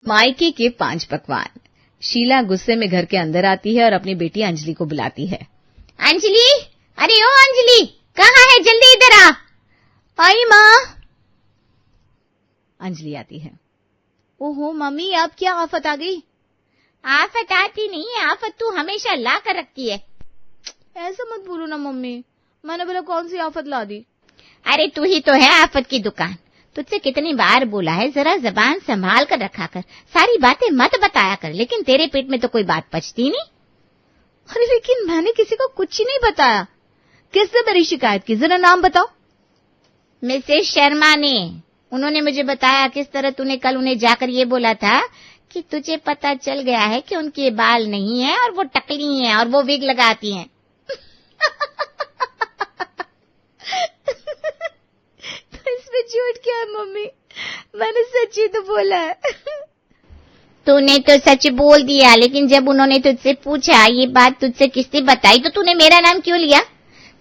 मायके के 5 पकवान। शीला गुस्से में घर के अंदर आती है और अपनी बेटी अंजलि को बुलाती है। अंजलि, अरे ओ अंजलि, कहाँ है? जल्दी इधर आ। आई माँ। अंजलि आती है। ओहो मम्मी, अब क्या आफत आ गई? आफत आती नहीं है, आफत तू हमेशा ला कर रखती है। ऐसा मत बोलो ना मम्मी, मैंने बोला कौन सी आफत ला दी? अरे तू ही तो है आफत की दुकान। तुझसे कितनी बार बोला है जरा जबान संभाल कर रखा कर, सारी बातें मत बताया कर, लेकिन तेरे पेट में तो कोई बात पचती नहीं। अरे लेकिन मैंने किसी को कुछ ही नहीं बताया। किसने मेरी शिकायत की, जरा नाम बताओ। मिसेस शर्मा ने। उन्होंने मुझे बताया किस तरह तूने कल उन्हें जाकर ये बोला था कि तुझे पता चल गया है कि उनके बाल नहीं है और वो टकली हैं और वो विग लगाती हैं। तो इसमें झूठ क्या है मम्मी? मैंने सच ही तो बोला है। तूने तो सच बोल दिया, लेकिन जब उन्होंने तुझसे पूछा ये बात तुझसे किसने बताई तो तूने मेरा नाम क्यों लिया?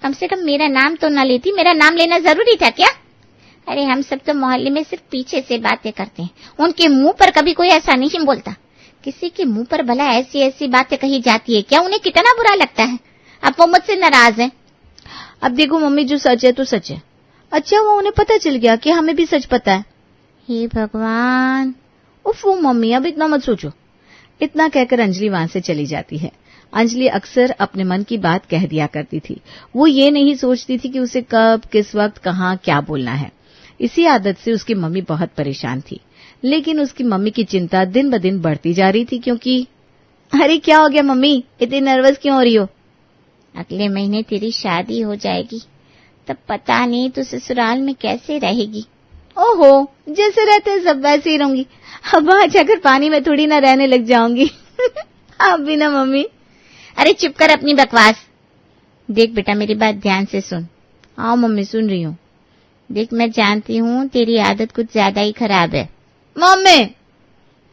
कम से कम मेरा नाम तो न लेती। मेरा नाम लेना जरूरी था क्या? अरे हम सब तो मोहल्ले में सिर्फ पीछे से बातें करते हैं, उनके मुंह पर कभी कोई ऐसा नहीं बोलता। किसी के मुंह पर भला ऐसी ऐसी बातें कही जाती है क्या? उन्हें कितना बुरा लगता है। अब वो मुझसे नाराज है। अब देखो मम्मी, जो सच है तो सच है। अच्छा वो उन्हें पता चल गया कि हमें भी सच पता है। हे भगवान। उफ वो मम्मी, अब इतना मत सोचो। इतना कहकर अंजलि वहां से चली जाती है। अंजलि अक्सर अपने मन की बात कह दिया करती थी। वो ये नहीं सोचती थी कि उसे कब, किस वक्त, कहाँ क्या बोलना है। इसी आदत से उसकी मम्मी बहुत परेशान थी। लेकिन उसकी मम्मी की चिंता दिन ब दिन बढ़ती जा रही थी, क्योंकि अरे क्या हो गया मम्मी, इतनी नर्वस क्यों हो रही हो? अगले महीने तेरी शादी हो जाएगी, तब पता नहीं तू ससुराल में कैसे रहेगी। ओहो, जैसे रहते हैं सब वैसे ही रहूंगी। अब वहां जाकर पानी में थोड़ी ना रहने लग जाऊंगी। आप भी ना मम्मी। अरे चुप कर अपनी बकवास। देख बेटा, मेरी बात ध्यान से सुन। हाँ मम्मी, सुन रही हूँ। देख मैं जानती हूँ तेरी आदत कुछ ज्यादा ही खराब है। मम्मी,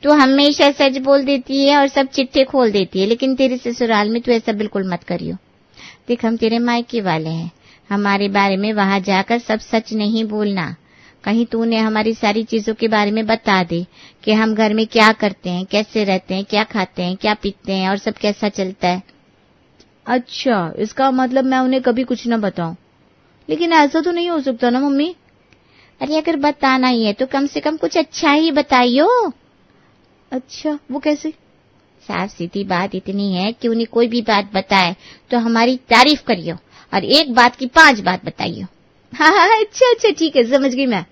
तू हमेशा सच बोल देती है और सब चिट्ठे खोल देती है, लेकिन तेरे ससुराल में तू ऐसा बिल्कुल मत करियो। देख हम तेरे मायके वाले हैं, हमारे बारे में वहां जाकर सब सच नहीं बोलना। कहीं तूने हमारी सारी चीजों के बारे में बता दे कि हम घर में क्या करते हैं, कैसे रहते हैं, क्या खाते हैं, क्या पीते हैं और सब कैसा चलता है। अच्छा, इसका मतलब मैं उन्हें कभी कुछ न बताऊं। लेकिन ऐसा तो नहीं हो सकता ना मम्मी। अरे अगर बताना ही है तो कम से कम कुछ अच्छा ही बताइयो। अच्छा, वो कैसे? साफ सीधी बात इतनी है कि उन्हें कोई भी बात बताए तो हमारी तारीफ करियो और एक बात की 5 बात बताइयो। हाँ, अच्छा ठीक है, समझ गई मैं।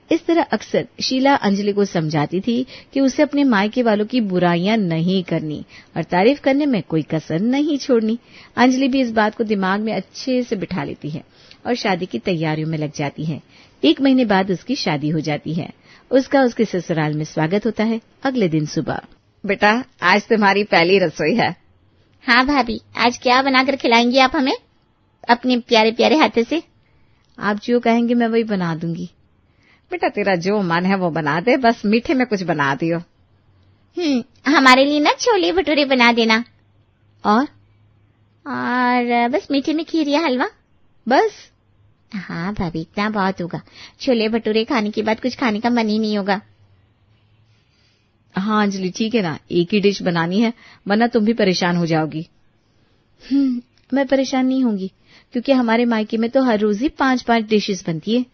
इस तरह अक्सर शीला अंजलि को समझाती थी कि उसे अपने मायके वालों की बुराइयां नहीं करनी और तारीफ करने में कोई कसर नहीं छोड़नी। अंजलि भी इस बात को दिमाग में अच्छे से बिठा लेती है और शादी की तैयारियों में लग जाती है। 1 महीने बाद उसकी शादी हो जाती है। उसका उसके ससुराल में स्वागत होता है। अगले दिन सुबह, बेटा आज तुम्हारी पहली रसोई है। हाँ भाभी, आज क्या बनाकर खिलाएंगी आप हमें अपने प्यारे प्यारे हाथों से? आप जो कहेंगे मैं वही बना दूंगी। बेटा तेरा जो मन है वो बना दे, बस मीठे में कुछ बना दियो। हमारे लिए ना छोले भटूरे बना देना। और बस मीठे में खीर या हलवा बस। हाँ भाभी, इतना बहुत होगा। छोले भटूरे खाने के बाद कुछ खाने का मन ही नहीं होगा। हाँ अंजलि ठीक है ना, एक ही डिश बनानी है, वरना तुम भी परेशान हो जाओगी। मैं परेशान नहीं होंगी, क्योंकि हमारे मायके में तो हर रोज ही 5-5 डिशेस बनती है।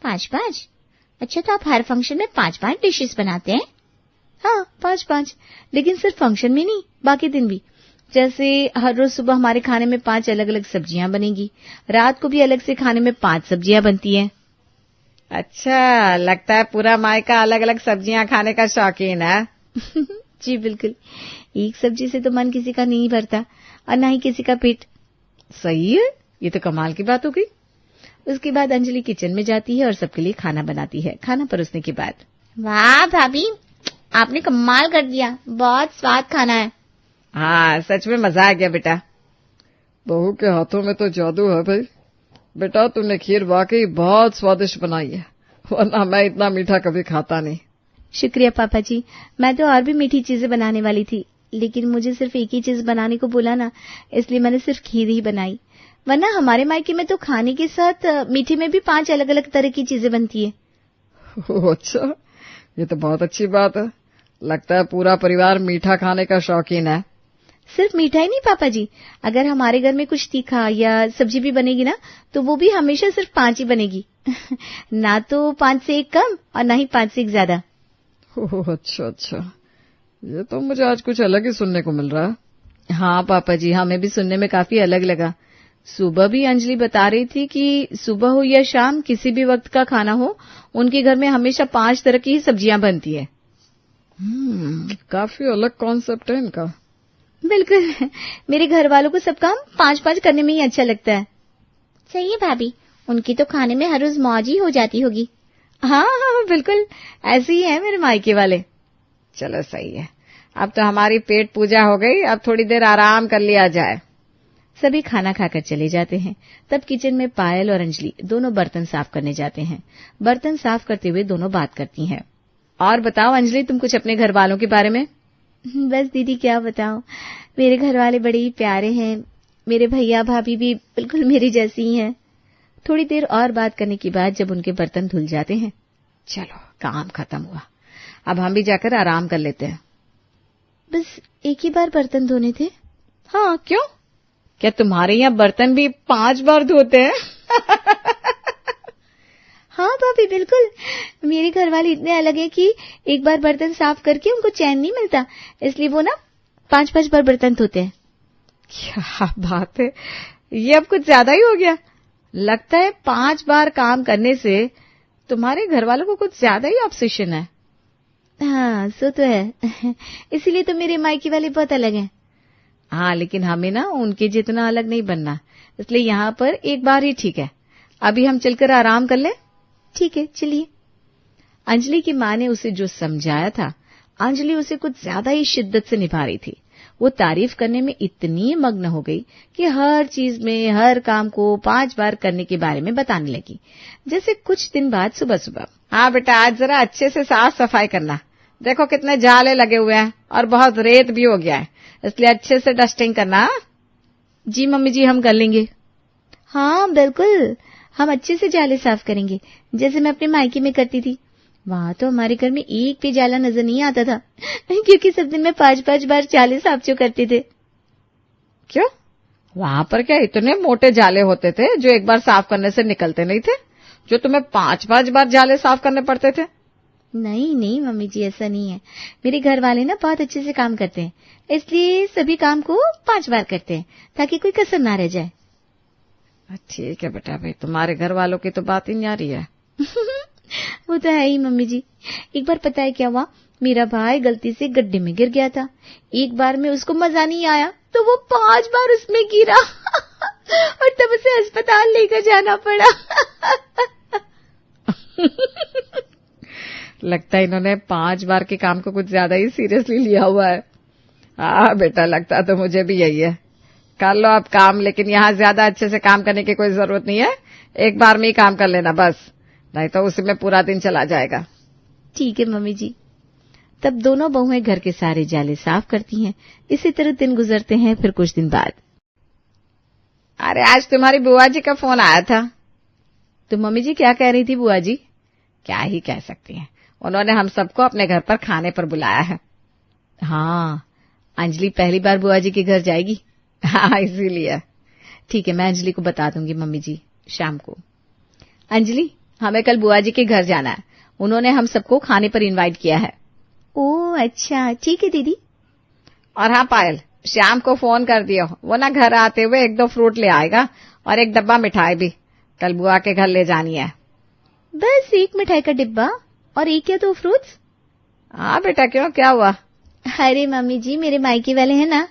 5-5? अच्छा, तो आप हर फंक्शन में 5-5 डिशेस बनाते हैं? हाँ 5-5, लेकिन सिर्फ फंक्शन में नहीं, बाकी दिन भी। जैसे हर रोज सुबह हमारे खाने में 5 अलग अलग सब्जियां बनेगी, रात को भी अलग से खाने में 5 सब्जियां बनती हैं। अच्छा, लगता है पूरा मायका अलग अलग सब्जियां खाने का शौकीन है। जी बिल्कुल, एक सब्जी से तो मन किसी का नहीं भरता और न ही किसी का पेट। सही है, ये तो कमाल की बात हो गई। उसके बाद अंजलि किचन में जाती है और सबके लिए खाना बनाती है। खाना परोसने के बाद, वाह भाभी, आपने कमाल कर दिया, बहुत स्वाद खाना है। हाँ सच में मजा आ गया बेटा। बहू के हाथों में तो जादू है भाई। बेटा तुमने खीर वाकई बहुत स्वादिष्ट बनाई है, वरना मैं इतना मीठा कभी खाता नहीं। शुक्रिया पापा जी, मैं तो और भी मीठी चीजें बनाने वाली थी, लेकिन मुझे सिर्फ एक ही चीज बनाने को बोला ना, इसलिए मैंने सिर्फ खीर ही बनाई। वरना हमारे मायके में तो खाने के साथ मीठे में भी 5 अलग अलग तरह की चीजें बनती है। अच्छा, ये तो बहुत अच्छी बात है। लगता है पूरा परिवार मीठा खाने का शौकीन है। सिर्फ मीठा ही नहीं पापा जी, अगर हमारे घर में कुछ तीखा या सब्जी भी बनेगी ना तो वो भी हमेशा सिर्फ 5 ही बनेगी। ना तो 5 से 1 कम और ना ही 5 से 1 ज्यादा। ओह अच्छा, ये तो मुझे आज कुछ अलग ही सुनने को मिल रहा है। हाँ पापा जी, हमें भी सुनने में काफी अलग लगा। सुबह भी अंजलि बता रही थी कि सुबह हो या शाम किसी भी वक्त का खाना हो, उनके घर में हमेशा 5 तरह की ही सब्जियां बनती है। काफी अलग कॉन्सेप्ट है इनका। बिल्कुल, मेरे घर वालों को सब काम 5-5 करने में ही अच्छा लगता है। सही है भाभी, उनकी तो खाने में हर रोज मौज ही हो जाती होगी। हाँ, बिल्कुल ऐसे ही है मेरे मायके वाले। चलो सही है, अब तो हमारी पेट पूजा हो गई, अब थोड़ी देर आराम कर लिया जाए। सभी खाना खाकर चले जाते हैं। तब किचन में पायल और अंजलि दोनों बर्तन साफ करने जाते हैं। बर्तन साफ करते हुए दोनों बात करती हैं। और बताओ अंजलि, तुम कुछ अपने घर वालों के बारे में? बस दीदी क्या बताओ, मेरे घर वाले बड़े ही प्यारे हैं। मेरे भैया भाभी भी बिल्कुल मेरी जैसी ही हैं। थोड़ी देर और बात करने के बाद जब उनके बर्तन धुल जाते हैं, चलो काम खत्म हुआ, अब हम भी जाकर आराम कर लेते हैं। बस एक ही बार बर्तन धोने थे? हाँ, क्यों? क्या तुम्हारे यहाँ बर्तन भी 5 बार धोते हैं? हाँ भाभी बिल्कुल, मेरे घर वाले इतने अलग हैं कि एक बार बर्तन साफ करके उनको चैन नहीं मिलता, इसलिए वो ना 5-5 बार बर्तन धोते हैं। क्या बात है, ये अब कुछ ज्यादा ही हो गया। लगता है 5 बार काम करने से तुम्हारे घर वालों को कुछ ज्यादा ही ऑब्सेशन है। हाँ सो तो है, इसीलिए तो मेरे मायके वाले बहुत अलग हैं। हाँ, लेकिन हमें ना उनके जितना अलग नहीं बनना, इसलिए यहाँ पर एक बार ही ठीक है। अभी हम चलकर आराम कर लें। ठीक है, चलिए। अंजलि की माँ ने उसे जो समझाया था, अंजलि उसे कुछ ज्यादा ही शिद्दत से निभा रही थी। वो तारीफ करने में इतनी मग्न हो गई कि हर चीज में हर काम को 5 बार करने के बारे में बताने लगी। जैसे कुछ दिन बाद सुबह सुबह, हाँ बेटा, आज जरा अच्छे से साफ सफाई करना। देखो कितने जाले लगे हुए हैं और बहुत रेत भी हो गया है, इसलिए अच्छे से डस्टिंग करना। जी मम्मी जी, हम कर लेंगे। हाँ बिल्कुल, हम अच्छे से जाले साफ करेंगे, जैसे मैं अपने मायके में करती थी। वहां तो हमारे घर में एक भी जाला नजर नहीं आता था, क्योंकि सब दिन में 5-5 बार जाले साफ जो करते थे। क्यों? वहां पर क्या इतने मोटे जाले होते थे जो एक बार साफ करने से निकलते नहीं थे, जो तुम्हें 5-5 बार जाले साफ करने पड़ते थे? नहीं मम्मी जी, ऐसा नहीं है। मेरे घर वाले ना बहुत अच्छे से काम करते हैं, इसलिए सभी काम को 5 बार करते हैं ताकि कोई कसर ना रह जाए। ठीक है बेटा, भाई तुम्हारे घर वालों की तो बात ही नहीं आ रही है। वो तो है ही मम्मी जी। एक बार पता है क्या हुआ, मेरा भाई गलती से गड्ढे में गिर गया था। एक बार में उसको मजा नहीं आया तो वो 5 बार उसमें गिरा और तब उसे अस्पताल लेकर जाना पड़ा। लगता है इन्होंने 5 बार के काम को कुछ ज्यादा ही सीरियसली लिया हुआ है। हाँ बेटा, लगता तो मुझे भी यही है। कर लो अब काम, लेकिन यहाँ ज्यादा अच्छे से काम करने की कोई जरूरत नहीं है। एक बार में ही काम कर लेना बस, नहीं तो उसी में पूरा दिन चला जाएगा। ठीक है मम्मी जी। तब दोनों बहुएं घर के सारे जाले साफ करती हैं। इसी तरह दिन गुजरते हैं। फिर कुछ दिन बाद, अरे आज तुम्हारी बुआ जी का फोन आया था। तो मम्मी जी क्या कह रही थी बुआ जी? क्या ही कह सकती हैं, उन्होंने हम सबको अपने घर पर खाने पर बुलाया है। हाँ, अंजलि पहली बार बुआ जी के घर जाएगी। हाँ, इसीलिए। ठीक है, मैं अंजलि को बता दूंगी मम्मी जी शाम को। अंजलि, हमें कल बुआ जी के घर जाना है, उन्होंने हम सबको खाने पर इनवाइट किया है। ओह अच्छा, ठीक है दीदी। और हाँ पायल, शाम को फोन कर दियो, वो ना घर आते हुए 1-2 फ्रूट ले आएगा और 1 डब्बा मिठाई भी, कल बुआ के घर ले जानी है। बस 1 मिठाई का डिब्बा और 1 या 2 फ्रूट्स? हाँ बेटा, क्यों, क्या हुआ? अरे मम्मी जी, मेरे मायके वाले हैं ना।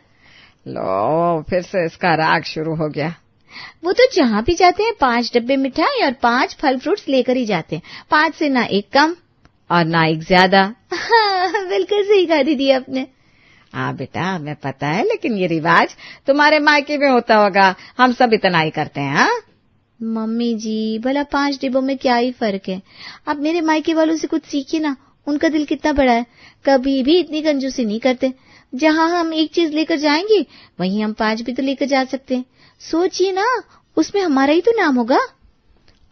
लो, फिर से इसका राग शुरू हो गया। वो तो जहाँ भी जाते हैं 5 डब्बे मिठाई और 5 फल फ्रूट्स लेकर ही जाते हैं। 5 से ना 1 कम और ना 1 ज्यादा। हाँ, बिल्कुल सही कहा दीदी आपने। हाँ बेटा, हमें पता है, लेकिन ये रिवाज तुम्हारे मायके में होता होगा, हम सब इतना ही करते हैं। हाँ मम्मी जी, भला 5 डिब्बों में क्या ही फर्क है? आप मेरे मायके वालों से कुछ सीखिए ना, उनका दिल कितना बड़ा है, कभी भी इतनी कंजूसी नहीं करते। जहाँ हम 1 चीज लेकर जाएंगे वहीं हम 5 भी तो लेकर जा सकते हैं। सोचिए ना, उसमें हमारा ही तो नाम होगा।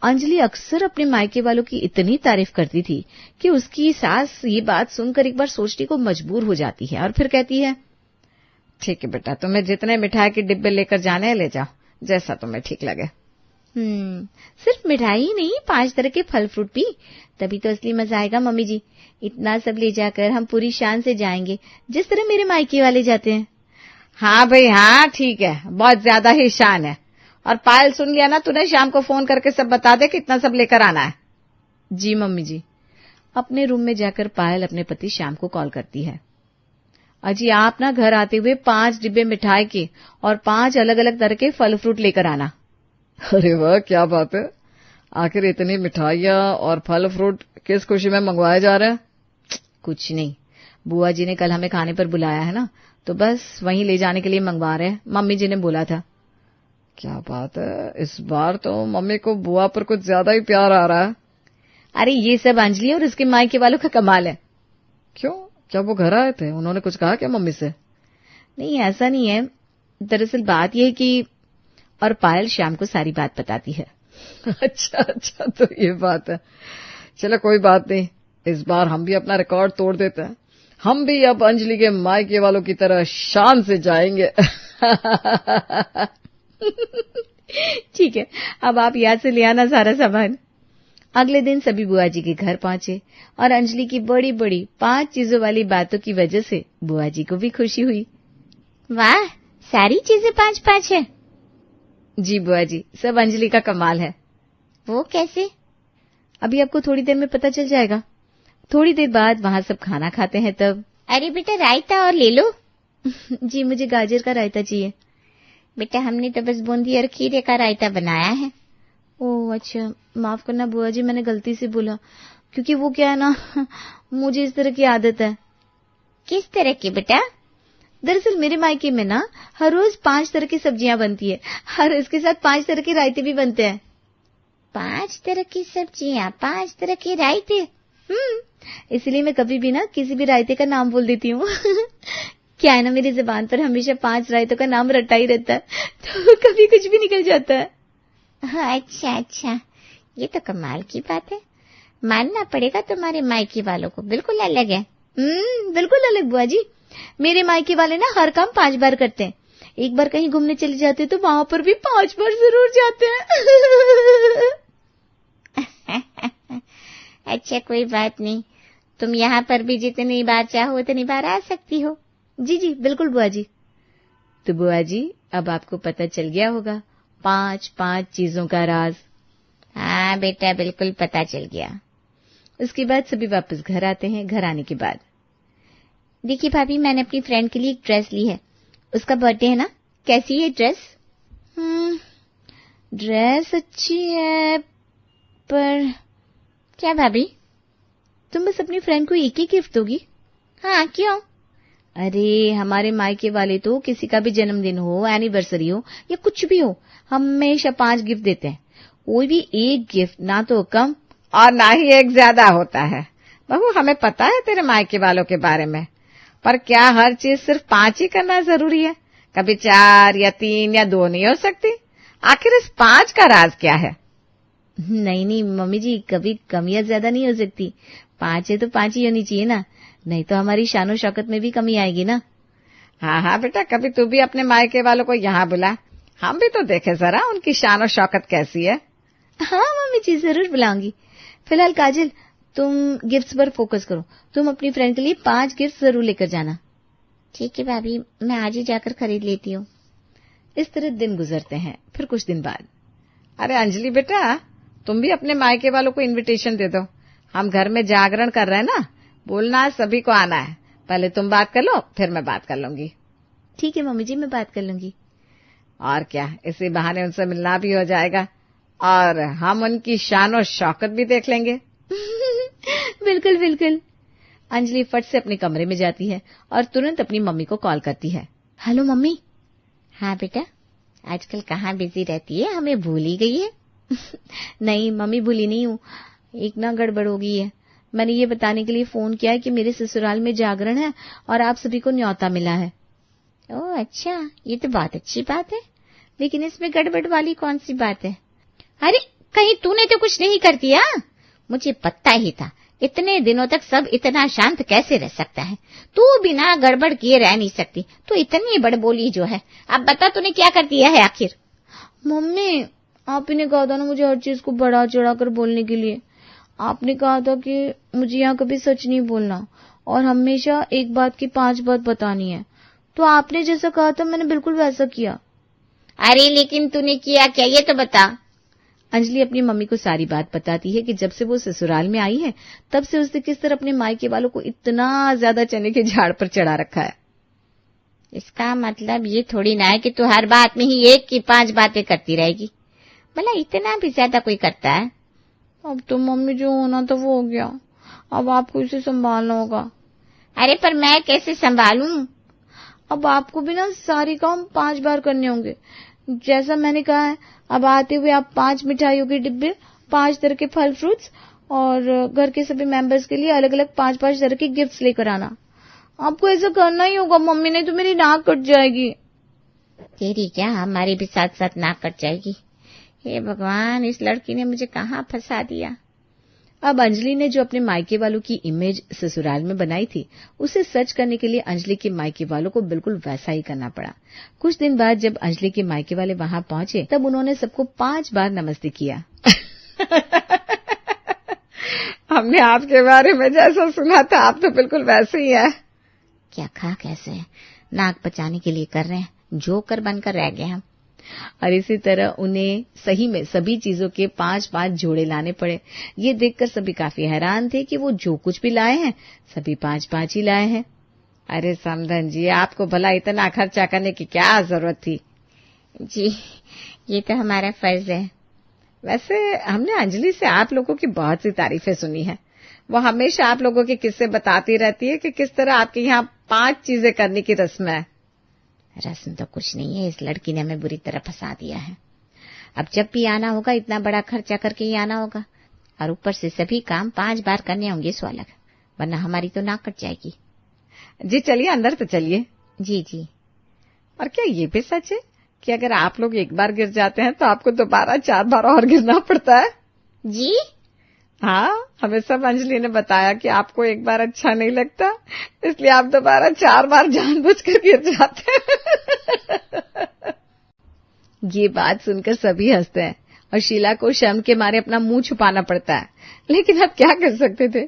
अंजलि अक्सर अपने मायके वालों की इतनी तारीफ करती थी कि उसकी सास ये बात सुनकर एक बार सोचने को मजबूर हो जाती है और फिर कहती है, ठीक है बेटा, तुम्हें जितने मिठाई के डिब्बे लेकर जाने हैं ले जाओ, जैसा तुम्हें ठीक लगे। सिर्फ मिठाई ही नहीं, 5 तरह के फल फ्रूट भी, तभी तो असली मजा आएगा मम्मी जी। इतना सब ले जाकर हम पूरी शान से जाएंगे, जिस तरह मेरे मायके वाले जाते हैं। हाँ भाई हाँ, ठीक है, बहुत ज्यादा ही शान है। और पायल सुन लिया ना तूने, शाम को फोन करके सब बता दे कितना सब लेकर आना है। जी मम्मी जी। अपने रूम में जाकर पायल अपने पति श्याम को कॉल करती है। अजी आप ना घर आते हुए 5 डिब्बे मिठाई के और 5 अलग अलग तरह के फल फ्रूट लेकर आना। अरे वाह, क्या बात है, आखिर इतनी मिठाइयाँ और फल फ्रूट किस खुशी में मंगवाए जा रहे हैं? कुछ नहीं, बुआ जी ने कल हमें खाने पर बुलाया है ना, तो बस वहीं ले जाने के लिए मंगवा रहे हैं, मम्मी जी ने बोला था। क्या बात है, इस बार तो मम्मी को बुआ पर कुछ ज्यादा ही प्यार आ रहा है। अरे ये सब अंजलि और उसके मायके वालों का कमाल है। क्यों, क्या वो घर आए थे, उन्होंने कुछ कहा क्या मम्मी से? नहीं ऐसा नहीं है, दरअसल बात यह है कि, और पायल श्याम को सारी बात बताती है। अच्छा, तो ये बात है। चलो कोई बात नहीं, इस बार हम भी अपना रिकॉर्ड तोड़ देते हैं, हम भी अब अंजलि के मायके वालों की तरह शान से जाएंगे। ठीक है, अब आप याद से ले आना सारा सामान। अगले दिन सभी बुआ जी के घर पहुंचे और अंजलि की बड़ी बड़ी 5 चीजों वाली बातों की वजह से बुआ जी को भी खुशी हुई। वाह, सारी चीजें 5-5 है। जी बुआ जी, सब अंजलि का कमाल है। वो कैसे? अभी आपको थोड़ी देर में पता चल जाएगा। थोड़ी देर बाद वहां सब खाना खाते हैं तब। अरे बेटा रायता और ले लो। जी मुझे गाजर का रायता चाहिए। बेटा हमने तो बस बूंदी और खीरे का रायता बनाया है। ओह अच्छा, माफ करना बुआ जी, मैंने गलती से बोला, क्योंकि वो क्या है ना, मुझे इस तरह की आदत है। किस तरह की बेटा? दरअसल मेरे मायके में ना हर रोज 5 तरह की सब्जियां बनती है और इसके साथ 5 तरह के रायते भी बनते हैं। 5 तरह की सब्जियां, 5 तरह के रायते? इसलिए मैं कभी भी ना किसी भी रायते का नाम बोल देती हूँ। क्या है ना, मेरी जुबान पर हमेशा 5 रायतों का नाम रटा ही रहता है, तो कभी कुछ भी निकल जाता है। अच्छा, ये तो कमाल की बात है। मानना पड़ेगा तुम्हारे मायके वालों को बिल्कुल अलग है। बिल्कुल अलग बुआ जी। मेरे मायके वाले ना हर काम 5 बार करते हैं। एक बार कहीं घूमने चले जाते तो वहां पर भी 5 बार जरूर जाते हैं। अच्छा कोई बात नहीं, तुम यहाँ पर भी जितनी बार चाहो उतनी बार आ सकती हो। जी बिल्कुल बुआ जी। तो बुआ जी अब आपको पता चल गया होगा 5 चीजों का राज। हाँ बेटा बिल्कुल पता चल गया। उसके बाद सभी वापस घर आते हैं। घर आने के बाद, देखिए भाभी, मैंने अपनी फ्रेंड के लिए एक ड्रेस ली है, उसका बर्थडे है ना। कैसी है ड्रेस? ड्रेस अच्छी है, पर क्या भाभी? तुम बस अपनी फ्रेंड को एक ही गिफ्ट दोगी? हाँ क्यों? अरे हमारे मायके वाले तो किसी का भी जन्मदिन हो, एनिवर्सरी हो या कुछ भी हो, हमेशा 5 गिफ्ट देते हैं। कोई भी एक गिफ्ट ना तो कम और ना ही एक ज्यादा होता है। बहू हमें पता है तेरे मायके वालों के बारे में, पर क्या हर चीज सिर्फ 5 ही करना जरूरी है? कभी 4 या 3 या 2 नहीं हो सकती? आखिर इस 5 का राज क्या है? नहीं मम्मी जी, कभी कम या ज्यादा नहीं हो सकती। 5 है तो 5 ही होनी चाहिए ना, नहीं तो हमारी शानो शौकत में भी कमी आएगी ना। हाँ बेटा, कभी तू भी अपने मायके वालों को यहाँ बुला, हम भी तो देखे जरा उनकी शानो शौकत कैसी है। हाँ मम्मी जी, जरूर बुलाऊंगी। फिलहाल काजल, तुम गिफ्ट्स पर फोकस करो। तुम अपनी फ्रेंड के लिए 5 गिफ्ट जरूर लेकर जाना। ठीक है भाभी, मैं आज ही जाकर खरीद लेती हूँ। इस तरह दिन गुजरते हैं। फिर कुछ दिन बाद, अरे अंजलि बेटा, तुम भी अपने मायके वालों को इनविटेशन दे दो। हम घर में जागरण कर रहे हैं ना, बोलना सभी को आना है। पहले तुम बात कर लो, फिर मैं बात कर लूंगी। ठीक है मम्मी जी, मैं बात कर लूंगी। और क्या, इसी बहाने उनसे मिलना भी हो जाएगा और हम उनकी शान और शौकत भी देख लेंगे। बिल्कुल। अंजलि फट से अपने कमरे में जाती है और तुरंत अपनी मम्मी को कॉल करती है। Hello mummy. हाँ बेटा, आजकल कहाँ बिजी रहती है, हमें भूल ही गई है? नहीं मम्मी, भूली नहीं हूँ, एक ना गड़बड़ हो गई है। मैंने ये बताने के लिए फोन किया है कि मेरे ससुराल में जागरण है और आप सभी को न्योता मिला है। ओह अच्छा, ये तो बहुत अच्छी बात है, लेकिन इसमें गड़बड़ वाली कौन सी बात है? अरे कहीं तूने तो कुछ नहीं कर दिया? मुझे पता ही था इतने दिनों तक सब इतना शांत कैसे रह सकता है। तू बिना गड़बड़ किए रह नहीं सकती। तू इतनी बड़बोली जो है। अब बता तूने क्या कर दिया है आखिर? मम्मी, आप ही ने कहा था ना मुझे हर चीज को बढ़ा चढ़ा कर बोलने के लिए। आपने कहा था कि मुझे यहाँ कभी सच नहीं बोलना और हमेशा एक बात की 5 बात बतानी है। तो आपने जैसा कहा था मैंने बिल्कुल वैसा किया। अरे लेकिन तूने किया क्या, ये तो बता। अंजलि अपनी मम्मी को सारी बात बताती है कि जब से वो ससुराल में आई है तब से उसने किस तरह अपने मायके वालों को इतना ज्यादा चने के झाड़ पर चढ़ा रखा है। इसका मतलब ये थोड़ी ना है कि तू हर बात में ही 1 की 5 बातें करती रहेगी। भला इतना भी ज्यादा कोई करता है? अब तो मम्मी जो होना था वो हो गया, अब आपको इसे संभालना होगा। अरे पर मैं कैसे संभालूं? अब आपको भी ना सारी काम 5 बार करने होंगे। जैसा मैंने कहा है, अब आते हुए आप 5 मिठाइयों के डिब्बे, 5 तरह के फल फ्रूट्स और घर के सभी मेंबर्स के लिए अलग अलग 5-5 तरह के गिफ्ट्स लेकर आना। आपको ऐसा करना ही होगा मम्मी, नहीं तो मेरी नाक कट जाएगी। तेरी क्या हमारी भी साथ साथ नाक कट जाएगी। हे भगवान, इस लड़की ने मुझे कहाँ फंसा दिया। अब अंजलि ने जो अपने मायके वालों की इमेज ससुराल में बनाई थी उसे सच करने के लिए अंजलि के मायके वालों को बिल्कुल वैसा ही करना पड़ा। कुछ दिन बाद जब अंजलि के मायके वाले वहां पहुंचे तब उन्होंने सबको 5 बार नमस्ते किया। हमने आपके बारे में जैसा सुना था आप तो बिल्कुल वैसे ही है। क्या खा कैसे नाक बचाने के लिए कर रहे हैं, जोकर बनकर रह गए हम। और इसी तरह उन्हें सही में सभी चीजों के 5-5 जोड़े लाने पड़े। ये देखकर सभी काफी हैरान थे कि वो जो कुछ भी लाए हैं सभी 5-5 ही लाए हैं। अरे समधन जी, आपको भला इतना खर्चा करने की क्या जरूरत थी? जी ये तो हमारा फर्ज है। वैसे हमने अंजलि से आप लोगों की बहुत सी तारीफें सुनी है। वो हमेशा आप लोगों के किस्से बताती रहती है कि किस तरह आपके यहाँ 5 चीजें करने की रस्म है। रस्म तो कुछ नहीं है, इस लड़की ने हमें बुरी तरह फंसा दिया है। अब जब भी आना होगा इतना बड़ा खर्चा करके ही आना होगा और ऊपर से सभी काम 5 बार करने होंगे, सो अलग, वरना हमारी तो नाक कट जाएगी। जी चलिए अंदर तो चलिए। जी जी। और क्या ये भी सच है कि अगर आप लोग एक बार गिर जाते हैं तो आपको दोबारा 4 बार और गिरना पड़ता है? जी हाँ, हमें सब अंजलि ने बताया कि आपको एक बार अच्छा नहीं लगता इसलिए आप दोबारा 4 बार जानबूझकर गिर जाते हैं। ये बात सुनकर सभी हंसते हैं और शीला को शर्म के मारे अपना मुंह छुपाना पड़ता है, लेकिन अब क्या कर सकते थे।